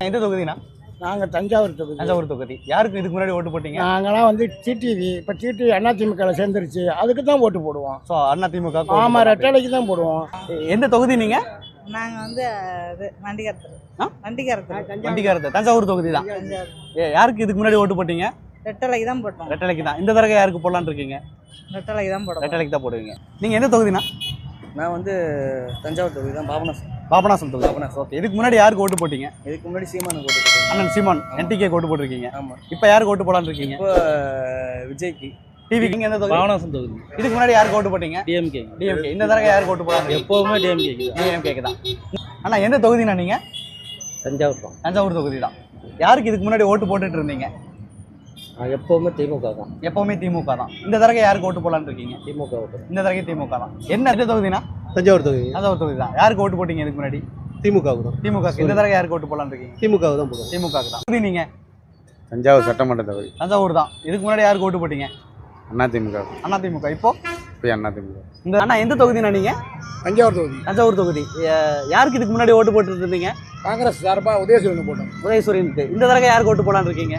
எந்த தொகுதினா? நாங்கள் தஞ்சாவூர் தொகுதி. தஞ்சாவூர் தொகுதி. யாருக்கு இதுக்கு முன்னாடி ஓட்டு போட்டீங்க? நாங்களாம் வந்து டிடிவி, இப்போ டிடி அதிமுகவில் சேர்ந்துருச்சு, அதுக்கு தான் ஓட்டு போடுவோம். ஸோ அதிமுக. ஆமாம், ரெட்டலைக்கு தான் போடுவோம். எந்த தொகுதி நீங்க? நாங்கள் வந்து வண்டிகரத்து. தஞ்சாவூர் தொகுதி தான். யாருக்கு இதுக்கு முன்னாடி ஓட்டு போட்டீங்க? ரெட்டலைக்கு தான் போட்டோம். ரெட்டலைக்கு தான். இந்த தடவை யாருக்கு போடலான்னு இருக்கீங்க? ரெட்டலைக்கு தான் போடுவோம். ரெட்டலைக்கு தான் போடுவீங்க. நீங்க எந்த தொகுதினா? நான் வந்து தஞ்சாவூர் தொகுதி தான். பாபநாசம் தொகுதி. ஓகே. இதுக்கு முன்னாடி யாருக்கு ஓட்டு போட்டீங்க? இதுக்கு முன்னாடி சீமானுக்கு ஓட்டு போட்டேன். அண்ணன் சீமான் என்டிகே ஓட்டு போட்டிருக்கீங்க. ஆமாம். இப்போ யாருக்கு ஓட்டு போடலான்னு இருக்கீங்க? இப்போ விஜய்க்கு. டிவிக்கு. எந்த தொகுதி? பாபநாசம் தொகுதி. இதுக்கு முன்னாடி யாருக்கு ஓட்டு போட்டீங்க? டிஎம்கே. இந்த தடவை யாருக்கு ஓட்டு போடலாம்? எப்போவுமே டிஎம்கே தான். அண்ணா எந்த தொகுதினா நீங்க? தஞ்சாவூர் தான். தஞ்சாவூர் தொகுதி தான். யாருக்கு இதுக்கு முன்னாடி ஓட்டு போட்டுட்டு இருந்தீங்க? எப்போவுமே திமுக தான். எப்பவுமே திமுக தான். இந்த தடவை யாருக்கு ஓட்டு போடலான்னு இருக்கீங்க? திமுக ஓட்டு. இந்த தடவை திமுக தான். என்ன எந்த தொகுதினா? தஞ்சாவூர் தொகுதி. தஞ்சாவூர் தொகுதி தான். யாருக்கு ஓட்டு போட்டீங்க இதுக்கு முன்னாடி? திமுக தான். திமுக. இந்த தடவை யாருக்கு ஓட்டு போடலான்னு இருக்கீங்க? திமுக தான் போடுவோம். திமுக தான். தொகுதி நீங்க? தஞ்சாவூர் சட்டமன்ற தொகுதி. தஞ்சாவூர் தான். இதுக்கு முன்னாடி யாருக்கு ஓட்டு போட்டீங்க? அதிமுக. அதிமுக. இப்போ அதிமுக. இந்த அண்ணா எந்த தொகுதினா நீங்க? தஞ்சாவூர் தொகுதி. தஞ்சாவூர் தொகுதி. யாருக்கு இதுக்கு முன்னாடி ஓட்டு போட்டுட்டு இருந்தீங்க? காங்கிரஸ் சார்பாக உதயசூரியன் போட்டோம். உதயசூரியனுக்கு. இந்த தடவை யாருக்கு ஓட்டு போடலான்னு இருக்கீங்க?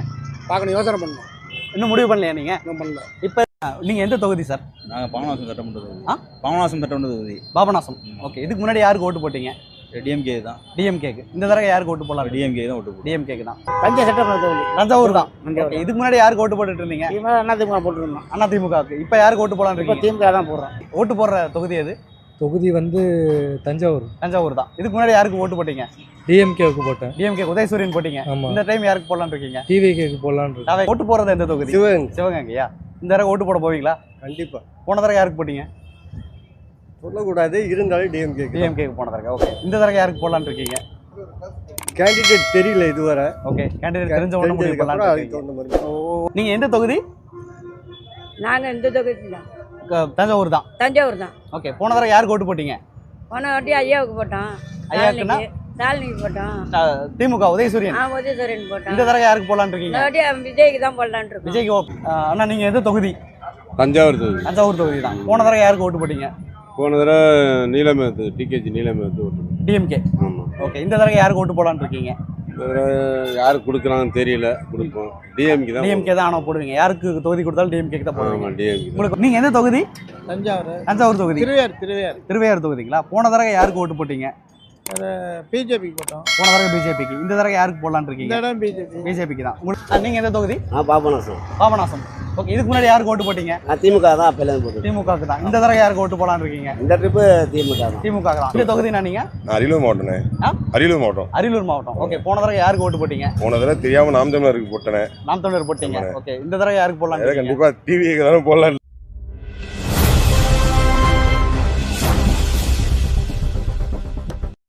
பார்க்கணும், யோசனை பண்ணணும். இன்னும் முடிவு பண்ணலையா நீங்க? இன்னும் பண்ணல. இப்போ நீங்க எந்த தொகுதி சார்? நாங்கள் பாபநாசம் சட்டமன்ற தொகுதி. ஆ? பாபநாசம் சட்டமன்ற தொகுதி. பாபநாசம். ஓகே. இதுக்கு முன்னாடி யாருக்கு ஓட்டு போட்டீங்க? டிஎம்கே தான். டிஎம்கேக்கு. இந்த தடவை யாருக்கு ஓட்டு போடலாம்? டிஎம்கே தான் ஓட்டு போடுவோம். டிஎம்கேக்கு தான். தஞ்சை சட்டமன்ற தொகுதி. தஞ்சாவூர் தான். Okay. இதுக்கு முன்னாடி யாருக்கு ஓட்டு போட்டுட்டு இருந்தீங்க? அதிமுக போட்டுருந்தோம். அதிமுகவுக்கு. இப்போ யாருக்கு ஓட்டு போடலான்னு இப்போ இருக்கீங்க? திமுக தான் போடுறோம். ஓட்டு போடுற தொகுதி எது? தொகுதி வந்து தஞ்சாவூர். தஞ்சாவூர் தான். இதுக்கு முன்னாடி யாருக்கு ஓட்டு போட்டீங்க? டிஎம்கேவுக்கு போட்டேன். டிஎம்கே உதயசூரியன் போட்டீங்க. ஆமா. இந்த டைம் யாருக்கு போடலான்னு இருக்கீங்க? டிவிகேக்கு போடலான்னு. ஓட்டு போறது எந்த தொகுதி? சிவகங்கையா? இந்த தடவை ஓட்டு போட போவீங்களா? கண்டிப்பா. போன தடவை யாருக்கு போட்டீங்க? சொல்லக்கூடாது, இருந்தாலும் டிஎம்கே. டிஎம்கேக்கு போன தடவை. ஓகே. இந்த தடவை யாருக்கு போடலான்னு இருக்கீங்க? கேண்டிடேட் தெரியல இதுவரை. ஓகே. கேண்டிடேட் தெரிஞ்ச உடனே முடிவு பண்ணலாம்னு இருக்கீங்க. நீங்க எந்த தொகுதி? நாங்கள் இந்த தொகுதி தான். தஞ்சாவூர் தான். தஞ்சாவூர் தான். ஓகே. போன தடவை யாருக்கு ஓட்டு போட்டீங்க? போன வாட்டி ஐயாவுக்கு போட்டோம். ஐயாவுக்குன்னா? ஸ்டாலினுக்கு போட்டோம். திமுக உதயசூரியன். உதயசூரியன் போட்டோம். இந்த தடவை யாருக்கு போடலான்னு இருக்கீங்க? இந்த வாட்டி விஜய்க்கு தான் போடலான்னு இருக்கோம். விஜய்க்கு. அண்ணா நீங்க எந்த தொகுதி? தஞ்சாவூர் தொகுதி. தஞ்சாவூர் தொகுதி தான். போன தடவை யாருக்கு ஓட்டு போட்டீங்க? போன தடவை நீலமேத்து டிகேஜி நீலமேத்து ஓட்டு. டிஎம்கே. ஆமாம். ஓகே. இந்த தடவை யாருக்கு ஓட்டு போடலான்னு இருக்கீங்க? யாருக்கு கொடுக்குறாங்கன்னு தெரியல, கொடுப்போம். டிஎம்கே தான். டிஎம்கே தான். ஆனால் போடுவீங்க. யாருக்கு தொகுதி கொடுத்தாலும் டிஎம்கே தான் போடுவீங்க. ஆமாம், டிஎம்கே. உங்களுக்கு நீங்க எந்த தொகுதி? தஞ்சாவூர். தஞ்சாவூர் தொகுதி. திருவையாறு தொகுதிங்களா? போன தடவை யாருக்கு ஓட்டு போட்டீங்க? பிஜேபிக்கு போட்டோம். போன தடவை பிஜேபிக்கு. இந்த தடவை யாருக்கு போடலான்னு இருக்கீங்க? இடம் பிஜேபி. பிஜேபிக்கு தான். நீங்க எந்த தொகுதி? பாபநாசம். பாபநாசம். ஓகே. இதுக்கு முன்னாடி யாருக்கு ஓட்டு போட்டீங்க? திமுக தான். அப்பெல்லாம் போட்டு. திமுகவுக்கு தான். இந்த தடவை யாருக்கு ஓட்டு போடலான்னு இருக்கீங்க? இந்த ட்ரிப்பு திமுக தான். திமுக தான். இந்த தொகுதினா நீங்க? அரியலூர் மாவட்டனே. அரியலூர் மாவட்டம். அரியலூர் மாவட்டம். ஓகே. போன தடவை யாருக்கு ஓட்டு போட்டீங்க? போன தடவை தெரியாம நாம் தமிழருக்கு போட்டேன். நாம் தமிழர் போட்டீங்க. ஓகே. இந்த தடவை யாருக்கு போடலாம்? கண்டிப்பா டிவிக்கு தானே போடலாம்.